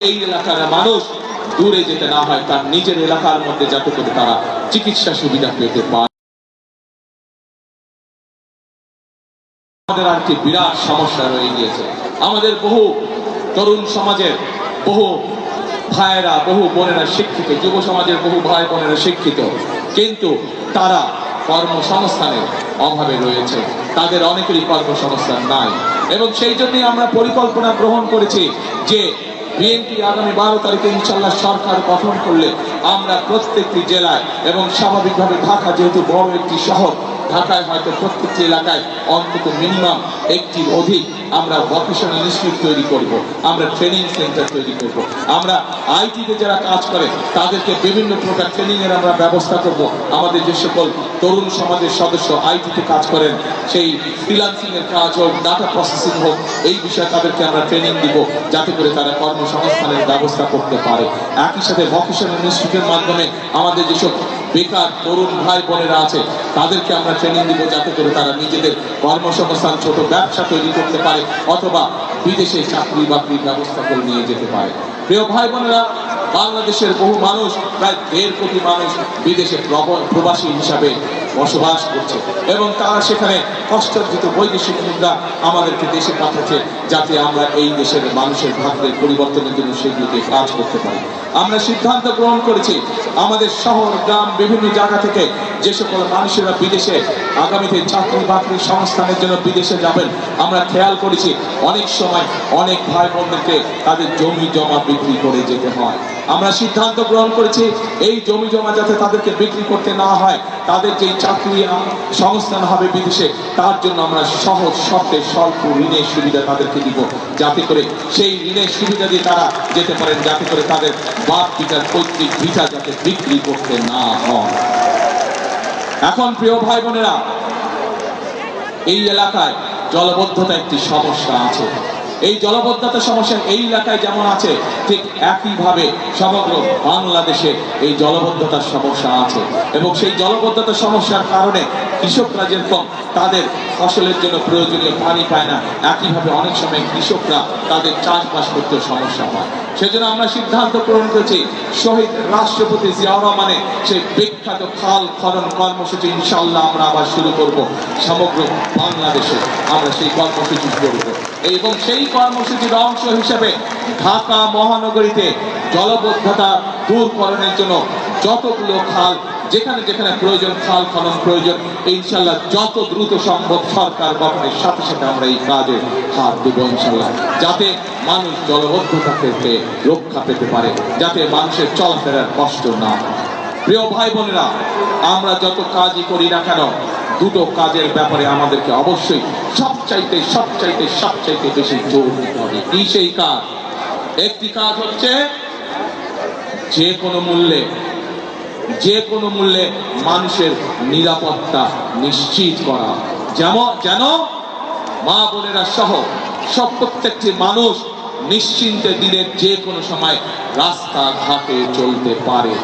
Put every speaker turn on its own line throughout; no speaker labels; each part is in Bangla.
এই এলাকার মানুষ দূরে যেতে না হয়, তার নিজের এলাকার মধ্যে যাতে করে তারা চিকিৎসা সুবিধা পেতে পারে। আমাদের আর কি বিরাট সমস্যা রয়ে গিয়েছে। আমাদের বহু তরুণ সমাজের বহু ভাইয়েরা, বহু বোনেরা শিক্ষিত, যুব সমাজের বহু ভাই বোনেরা শিক্ষিত, কিন্তু তারা কর্মসংস্থানের অভাবে রয়েছে। তাদের অনেকেরই কর্মসংস্থান নাই, এবং সেই জন্যই আমরা পরিকল্পনা গ্রহণ করেছি যে বিএনপি আগামী 12 তারিখে ইনশাআল্লাহ সরকার গঠন করলে আমরা প্রত্যেকটি জেলায়, এবং স্বাভাবিকভাবে ঢাকা যেহেতু বড় একটি শহর, ঢাকায় হয়তো প্রত্যেকটি এলাকায় অন্তত মিনিমাম একটির অধিক আমরা ভোকেশনাল ইনস্টিটিউট তৈরি করব, আমরা ট্রেনিং সেন্টার তৈরি করব, আমরা আইটিতে যারা কাজ করে তাদেরকে বিভিন্ন প্রকার ট্রেনিং এর আমরা ব্যবস্থা করব। আমাদের যে সকল তরুণ সমাজের সদস্য আইটিতে কাজ করেন, সেই ফ্রিল্যান্সিং এর কাজ হোক, ডাটা প্রসেসিং হোক, এই বিষয়ে তাদেরকে আমরা ট্রেনিং দিব যাতে করে তারা কর্মসংস্থানের ব্যবস্থা করতে পারে। একই সাথে ভোকেশনাল ইনস্টিটিউটের মাধ্যমে আমাদের যেসব বেকার তরুণ ভাই বোনেরা আছে তাদেরকে আমরা ট্রেনিং দিব যাতে করে তারা নিজেদের কর্মসংস্থান, ছোট ব্যবসা তৈরি করতে পারে, অথবা বিদেশে চাকরি বাকরির ব্যবস্থা করে নিয়ে যেতে পারে। প্রিয় ভাই বোনেরা, বাংলাদেশের বহু মানুষ, প্রায় 1.5 কোটি মানুষ বিদেশে প্রবাসী হিসাবে বসবাস করছে, এবং তারা সেখানে কষ্টার্জিত বৈদেশিক মুদ্রা আমাদেরকে দেশে পাঠাচ্ছে যাতে আমরা এই দেশের মানুষের ভাগ্যের পরিবর্তনের জন্য সেগুলোকে কাজ করতে পারি। আমরা সিদ্ধান্ত গ্রহণ করেছি আমাদের শহর গ্রাম বিভিন্ন জায়গা থেকে যে সকল মানুষেরা বিদেশে আগামীতে চাকরি বাকরি সংস্থানের জন্য বিদেশে যাবেন, আমরা খেয়াল করেছি অনেক সময় অনেক ভাই বোনদেরকে তাদের জমি জমা বিক্রি করে যেতে হয়। আমরা সিদ্ধান্ত গ্রহণ করেছি এই জমি জমা যাতে তাদেরকে বিক্রি করতে না হয়, তাদের যেই চাকরি সংস্থান হবে বিদেশে, তার জন্য আমরা সহজ শর্তে স্বল্প ঋণের সুবিধা তাদেরকে দিব, যাতে করে সেই ঋণের সুবিধা দিয়ে তারা যেতে পারেন, যাতে করে তাদের বাপ পিতার পৈতৃক ভিটা যাতে বিক্রি করতে না হয়। এখন প্রিয় ভাই বোনেরা, এই এলাকায় জলবদ্ধতা একটি সমস্যা আছে। এই জলবদ্ধতা সমস্যা এই এলাকায় যেমন আছে, ঠিক একইভাবে সমগ্র বাংলাদেশে এই জলবদ্ধতার সমস্যা আছে, এবং সেই জলবদ্ধতার সমস্যার কারণে কৃষকরা যেরকম তাদের ফসলের জন্য প্রয়োজনীয় পানি পায় না, একইভাবে অনেক সময় কৃষকরা তাদের চাষবাস করতে সমস্যা হয়। সেজন্য আমরা সিদ্ধান্ত গ্রহণ করেছি শহীদ রাষ্ট্রপতি জিয়াউর রহমানের সেই বিখ্যাত খাল খনন কর্মসূচি ইনশাআল্লাহ আমরা আবার শুরু করব। সমগ্র বাংলাদেশে আমরা সেই কর্মসূচি করব, এবং সেই কর্মসূচির অংশ হিসেবে ঢাকা মহানগরীতে জলবদ্ধতা দূরকরণের জন্য যতগুলো খাল, যেখানে যেখানে প্রয়োজন খাল খনন প্রয়োজন, ইনশাআল্লাহ যত দ্রুত সম্ভব সরকার গঠনের সাথে সাথে আমরা এই কাজে হাত দেব ইনশাআল্লাহ, যাতে মানুষ জলবদ্ধতা থেকে রক্ষা পেতে পারে, যাতে মানুষের চলাফেরার কষ্ট না হয়। প্রিয় ভাই বোনেরা, আমরা যত কাজই করি না কেন, দুটো কাজের ব্যাপারে আমাদেরকে অবশ্যই সবচাইতে বেশি জোর দিতে হবে। কি সেই কাজ? একটি কাজ হচ্ছে যে কোনো মূল্যে মানুষের নিরাপত্তা নিশ্চিত করা, যেন মা বোনেরা সহ প্রত্যেকটি মানুষ নিশ্চিন্তে দিনের যে কোনো সময় রাস্তাঘাটে চলতে পারে।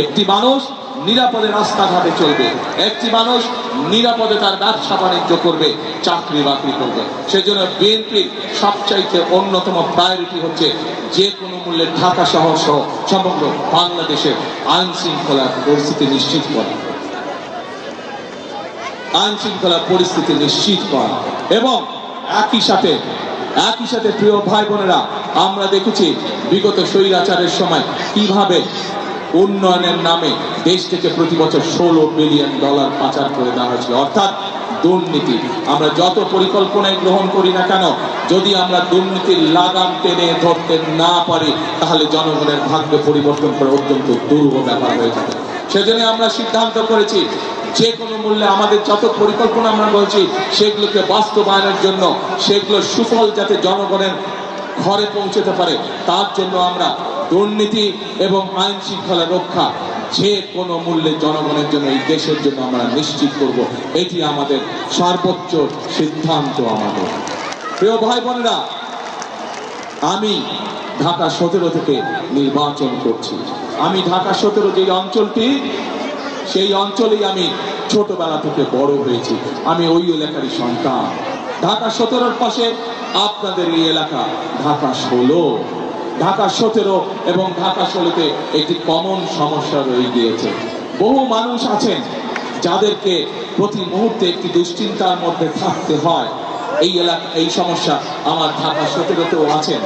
একটি মানুষ নিরাপদে রাস্তাঘাটে চলবে, একটি মানুষ নিরাপদে তার ব্যবসা বাণিজ্য করবে, চাকরি বাকরি করবে। সেজন্য বিএনপির সবচাইতে অন্যতম প্রায়োরিটি হচ্ছে যে কোনো মূল্যে ঢাকা শহর সহ সমগ্র বাংলাদেশের আইন শৃঙ্খলার পরিস্থিতি নিশ্চিত করা, এবং একই সাথে প্রিয় ভাই বোনেরা, আমরা দেখেছি বিগত স্বৈরাচারের সময় কিভাবে উন্নয়নের নামে দেশ থেকে প্রতি বছর $16 বিলিয়ন পাচার করে দেওয়া হয়েছিল, অর্থাৎ দুর্নীতি। আমরা যত পরিকল্পনায় গ্রহণ করি না কেন, যদি আমরা দুর্নীতির লাগাম টেনে ধরতে না পারি, তাহলে জনগণের ভাগ্য পরিবর্তন করা অত্যন্ত দুরূহ ব্যাপার হয়ে যাবে। সেজন্য আমরা সিদ্ধান্ত করেছি যে কোনো মূল্যে আমাদের যত পরিকল্পনা আমরা বলছি সেগুলোকে বাস্তবায়নের জন্য, সেগুলোর সুফল যাতে জনগণের ঘরে পৌঁছতে পারে, তার জন্য আমরা দুর্নীতি এবং আইন শৃঙ্খলা রক্ষা যে কোনো মূল্যে জনগণের জন্য, এই দেশের জন্য আমরা নিশ্চিত করব। এটি আমাদের সর্বোচ্চ সিদ্ধান্ত। আমাদের প্রিয় ভাই বোনেরা, আমি ঢাকা 17 থেকে নির্বাচন করছি। আমি ঢাকা 17 যে অঞ্চলটি, সেই অঞ্চলেই আমি ছোটবেলা থেকে বড় হয়েছি। আমি ওই এলাকারই সন্তান। ঢাকা 17-র পাশে আপনাদের এই এলাকা ঢাকা 16। ঢাকা 17 এবং ঢাকা 16-তে একটি কমন সমস্যা রয়ে গিয়েছে। বহু মানুষ আছেন যাদেরকে প্রতি মুহূর্তে একটি দুশ্চিন্তার মধ্যে থাকতে হয়। এই সমস্যা আমার ঢাকা 17-তেও আছেন।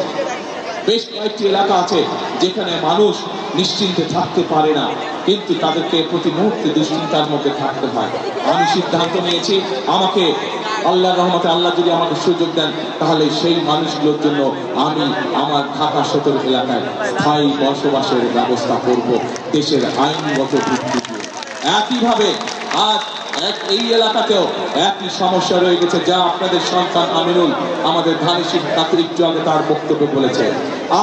বেশ কয়েকটি এলাকা আছে যেখানে মানুষ নিশ্চিন্তে থাকতে পারে না, কিন্তু তাদেরকে প্রতি মুহূর্তে দুশ্চিন্তার মধ্যে থাকতে হয়। আমি সিদ্ধান্ত নিয়েছি, আমাকে আল্লাহর রহমতে আল্লাহ যদি আমাকে সুযোগ দেন, তাহলে সেই মানুষগুলোর জন্য আমি আমার ঢাকা 17 এলাকায় স্থায়ী বসবাসের ব্যবস্থা করব দেশের আইনগত ভিত্তিতে। একইভাবে আজ এই এলাকাতেও একই সমস্যা রয়ে গেছে, যা আপনাদের সন্তান আমিনুল আমাদের ধানেশীর একটু আগে তার বক্তব্য বলেছে।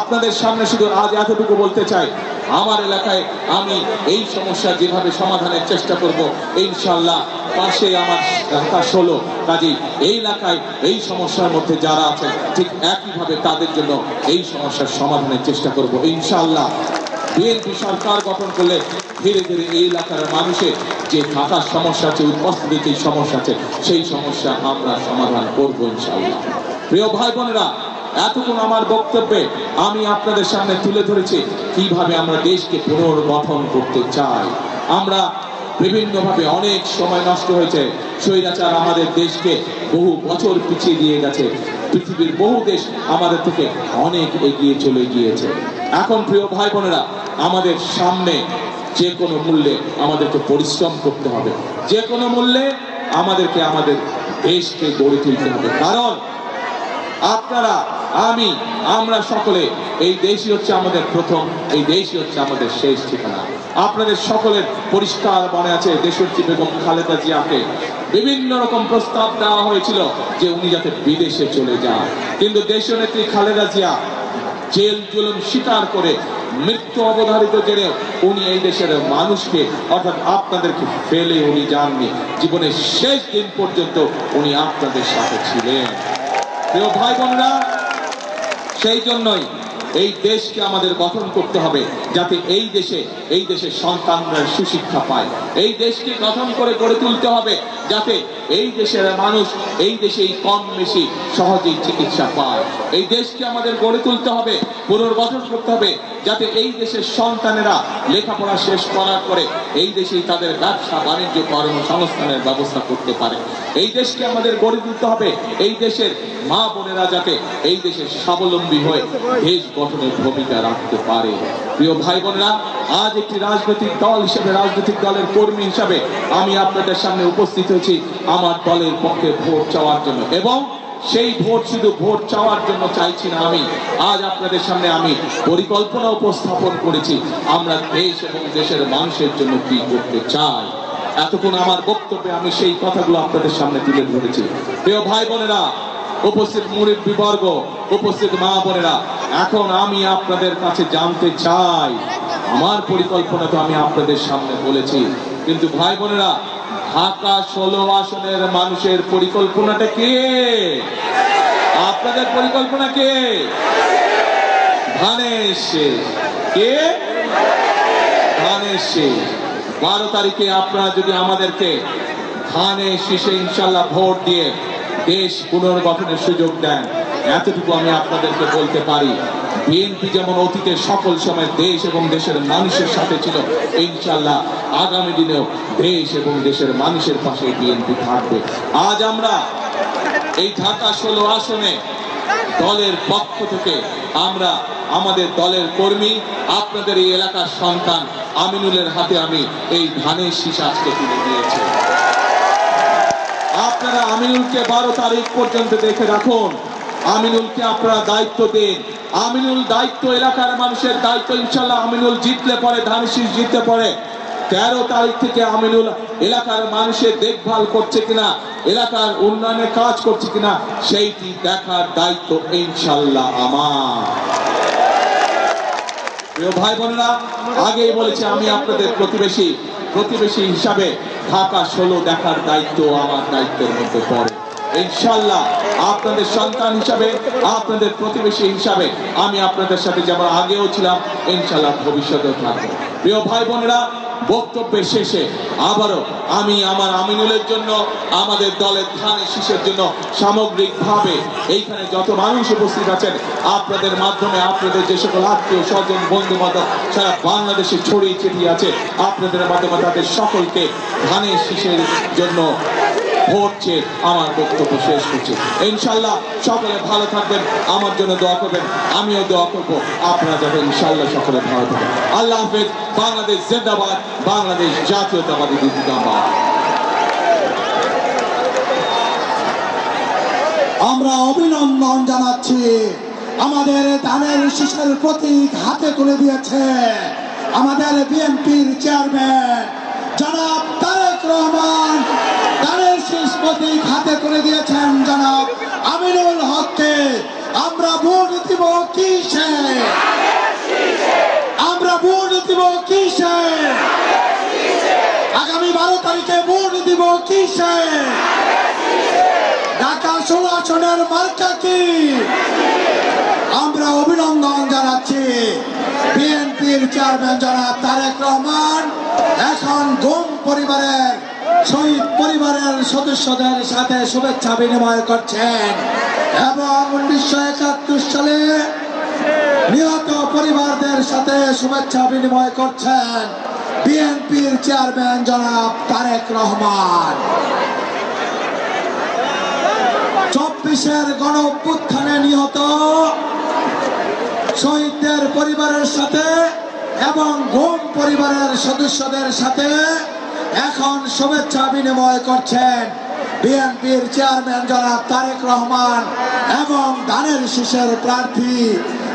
আপনাদের সামনে শুধু আজ এতটুকু বলতে চাই, আমার এলাকায় আমি এই সমস্যা যেভাবে সমাধানের চেষ্টা করব, ইনশাআল্লাহ পাশে আমার ঢাকা 16, কাজেই এই এলাকায় এই সমস্যার মধ্যে যারা আছেন ঠিক একইভাবে তাদের জন্য এই সমস্যার সমাধানের চেষ্টা করব ইনশাআল্লাহ। বিএনপি সরকার গঠন করলে ধীরে ধীরে এই এলাকার মানুষের যে থাকার সমস্যা আছে, উপস্থিতির যে সমস্যা আছে, সেই সমস্যা আমরা সমাধান করবো ইনশাআল্লাহ। প্রিয় ভাই বোনেরা, এতক্ষণ আমার বক্তব্যে আমি আপনাদের সামনে তুলে ধরেছি কিভাবে আমরা দেশকে পুনর্গঠন করতে চাই। আমরা বিভিন্নভাবে অনেক সময় নষ্ট হয়েছে, স্বৈরাচার আমাদের দেশকে বহু বছর পিছিয়ে দিয়ে গেছে, পৃথিবীর বহু দেশ আমাদের থেকে অনেক এগিয়ে চলে গিয়েছে। এখন প্রিয় ভাই বোনেরা, আমাদের সামনে যে কোনো মূল্যে আমাদেরকে পরিশ্রম করতে হবে, যে কোনো মূল্যে আমাদেরকে আমাদের দেশকে গড়ে তুলতে হবে। কারণ আপনারা, আমরা সকলে এই দেশই হচ্ছে আমাদের প্রথম, এই দেশই হচ্ছে আমাদের শেষ ঠিকানা। আপনাদের সকলের পরিষ্কার মনে আছে, দেশনেত্রী বেগম খালেদা জিয়াকে বিভিন্ন রকম প্রস্তাব দেওয়া হয়েছিল যে উনি যাতে বিদেশে চলে যান, কিন্তু দেশনেত্রী খালেদা জিয়া জেল জুলুম স্বীকার করে মৃত্যু অবধারিত জেনেও উনি এই দেশের মানুষকে অর্থাৎ আপনাদেরকে ফেলে উনি যাননি। জীবনের শেষ দিন পর্যন্ত উনি আপনাদের সাথে ছিলেন। প্রিয় ভাই বোনেরা, সেই জন্যই এই দেশকে আমাদের গঠন করতে হবে যাতে এই দেশের সন্তানরা সুশিক্ষা পায়। এই দেশকে গঠন করে গড়ে তুলতে হবে যাতে এই দেশের মানুষ এই দেশেই কম বেশি সহজেই চিকিৎসা পায়। এই দেশকে আমাদের গড়ে তুলতে হবে, পুনর্গঠন করতে হবে যাতে এই দেশের সন্তানেরা লেখাপড়া শেষ করার পরে এই দেশেই তাদের ব্যবসা বাণিজ্য কর্মসংস্থানের ব্যবস্থা করতে পারে। এই দেশকে আমাদের গড়ে তুলতে হবে এই দেশের মা বোনেরা যাতে এই দেশের স্বাবলম্বী হয়ে দেশ গঠনের ভূমিকা রাখতে পারে। প্রিয় ভাই বোনেরা, আজ একটি রাজনৈতিক দল হিসেবে, রাজনৈতিক দলের কর্মী হিসাবে আমি আপনাদের সামনে উপস্থিত হয়েছি আমার দলের পক্ষে ভোট চাওয়ার জন্য, এবং সেই ভোট শুধু ভোট চাওয়ার জন্য চাইছি না। আমি আজ আপনাদের সামনে আমি পরিকল্পনা উপস্থাপন করেছি আমরা দেশ এবং দেশের মানুষের জন্য কি করতে চাই। এতক্ষণ আমার বক্তব্যে আমি সেই কথাগুলো আপনাদের সামনে তুলে ধরেছি। প্রিয় ভাই বোনেরা, উপস্থিত মুরব্বীবর্গ, উপস্থিত মা বোনেরা, এখন আমি আপনাদের কাছে জানতে চাই, আমার পরিকল্পনা তো আমি আপনাদের সামনে বলেছি, কিন্তু ভাই বোনেরা, ঢাকা 16 আসনের মানুষের পরিকল্পনাটা কে? আপনাদের পরিকল্পনা কে? ধানের শেষ। কে? ধানের শেষ। 12 তারিখে আপনারা যদি আমাদেরকে ধানের শীষে ইনশাল্লাহ ভোট দিয়ে দেশ পুনর্গঠনের সুযোগ দেন, এতটুকু আমি আপনাদেরকে বলতে পারি, বিএনপি যেমন অতীতে সকল সময় দেশ এবং দেশের মানুষের সাথে ছিল, ইনশাল্লাহ আগামী দিনেও দেশ এবং দেশের মানুষের পাশে বিএনপি থাকবে। আজ আমরা এই ঢাকা 16 আসনে দলের পক্ষ থেকে আমরা আমাদের দলের কর্মী, আপনাদের এই এলাকার সন্তান আমিনুলের হাতে আমি এই ধানের শীষ আজকে তুলে দিয়েছি। আপনারা আমিনুলকে 12 তারিখ পর্যন্ত দেখে রাখুন, আমিনুলকে আপনারা দায়িত্ব দিন। আমিনুল দায়িত্ব, এলাকার মানুষের দায়িত্ব। ইনশাল্লাহ আমিনুল জিতলে পরে, ধানের শীষ জিতলে পরে 13 তারিখ থেকে আমিনুল এলাকার মানুষের দেখভাল করছে কিনা, এলাকার উন্নয়নের কাজ করছে কিনা, সেইটি দেখার দায়িত্ব ইনশাল্লাহ আমার। প্রিয় ভাই বোনেরা, আগেই বলেছি আমি আপনাদের প্রতিবেশী হিসাবে ঢাকা 16 দেখার দায়িত্ব আমার দায়িত্বের মধ্যে পড়ে। ইনশাল্লাহ আপনাদের সন্তান হিসাবে, আপনাদের প্রতিবেশী হিসাবে আমি আপনাদের সাথে যেমন আগেও ছিলাম, ইনশাল্লাহ ভবিষ্যতেও থাকবো। প্রিয় ভাই বোনেরা, বক্তব্যের শেষে আবারও আমি আমার আমিনুলের জন্য, আমাদের দলের ধানের শীষের জন্য সামগ্রিকভাবে এইখানে যত মানুষ উপস্থিত আছেন, আপনাদের মাধ্যমে আপনাদের যে সকল আত্মীয় স্বজন বন্ধু বান্ধব সারা বাংলাদেশে ছড়িয়ে ছিটিয়ে আছে, আপনাদের মাধ্যমে তাদের সকলকে ধানের শীষের জন্য ভোট চেয়ে আমার বক্তব্য শেষ করছি। ইনশাল্লাহ সকলে ভালো থাকবেন, আমার জন্য দোয়া করবেন, আমিও দোয়া করবো আপনারা যাতে ইনশাল্লাহ সকলে ভালো থাকবেন। আল্লাহ হাফেজ। বাংলাদেশ জিন্দাবাদ, বাংলাদেশ জাতীয়তাবাদী জিন্দাবাদ।
আমরা অভিনন্দন জানাচ্ছি, আমাদের ধানের শীষের প্রতীক হাতে তুলে দিয়েছে আমাদের বিএনপির চেয়ারম্যান জনাব তারেক রহমান। ধানের শীষ প্রতীক হাতে তুলে দিয়েছেন জনাব আমিনুল হককে। আমরা ভোট দিব কিসে? আমরা ভোট দিব কিসে? আগামী 12 তারিখে ভোট দিব কিসে? ঢাকা 16 আসনের মার্কা কি? আমরা অভিনন্দন জানাচ্ছি বিএনপির চেয়ারম্যান জনাব তারেক রহমান এখন গুম পরিবারের শহীদ পরিবারের সদস্যদের সাথে শুভেচ্ছা বিনিময় করছেন এবং 1971 সালে নিহত পরিবারদের সাথে শুভেচ্ছা বিনিময় করছেন বিএনপির চেয়ারম্যান জনাব তারেক রহমান। 24-এর গণ অভ্যুত্থানে নিহত শহীদদের পরিবারের সাথে এবং গুম পরিবারের সদস্যদের সাথে এখন শুভেচ্ছা বিনিময় করছেন বিএনপির চেয়ারম্যান জনাব তারেক রহমান এবং ধানের শীষের প্রার্থী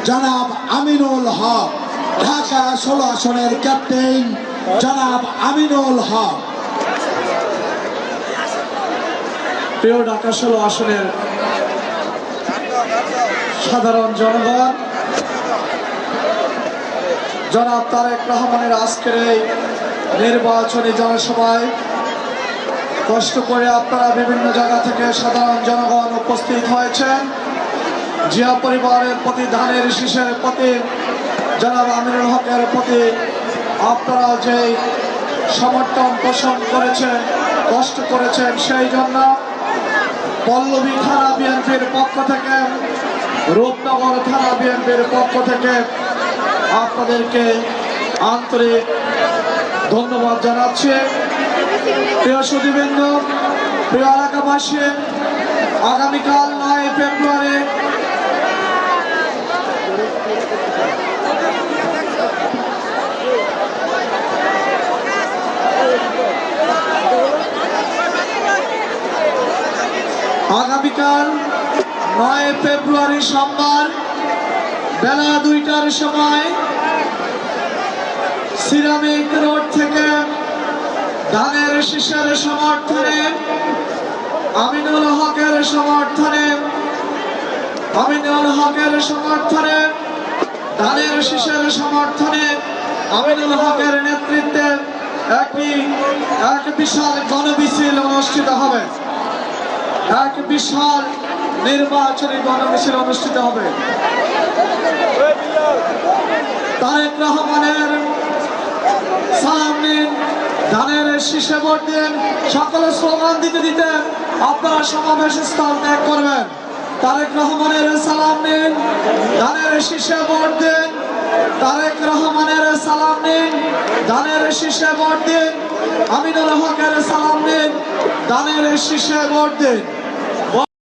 জনাব আমিনুল হক, ঢাকা 16 আসনের ক্যাপ্টেন জনাব আমিনুল হক। প্রিয় ঢাকা 16 আসনের সাধারণ জনগণ, জনাব তারেক রহমানের আজকের এই নির্বাচনী জনসভায় কষ্ট করে আপনারা বিভিন্ন জায়গা থেকে সাধারণ জনগণ উপস্থিত হয়েছেন। জিয়া পরিবারের প্রতি, ধানের শীষের প্রতি, জনাব আমিনুল হকের প্রতি আপনারা যে সমর্থন পোষণ করেছেন, কষ্ট করেছেন, সেই জন্য পল্লবী থানা বিএনপির পক্ষ থেকে, রূপনগর থানা বিএনপির পক্ষ থেকে আপনাদেরকে আন্তরিক ধন্যবাদ জানাচ্ছি। প্রিয় সুধীবৃন্দ, প্রিয় এলাকাবাসী, আগামীকাল 9 ফেব্রুয়ারি সোমবার বেলা 2টার সময় সিরামিক রোড থেকে ধানের শীষের সমর্থনে, আমিনুল হকের সমর্থনে, ধানের শীষের সমর্থনে, আমিনুল হকের নেতৃত্বে এক বিশাল গণমিছিল অনুষ্ঠিত হবে। এক বিশাল নির্বাচনী গণমিছিল অনুষ্ঠিত হবে। তারেক রহমানের সালাম নিন, ধানের শীষে ভোট দিন, সকলে স্লোগান দিতে দিতে আপনারা সমাবেশ স্থল ত্যাগ করবেন। তারেক রহমানের সালাম নিন, ধানের শীষে ভোট দিন। তারেক রহমানের সালাম নিন, ধানের শীষে ভোট দিন। আমিনুল হকের সালাম নিন, ধানের শীষে ভোট দিন।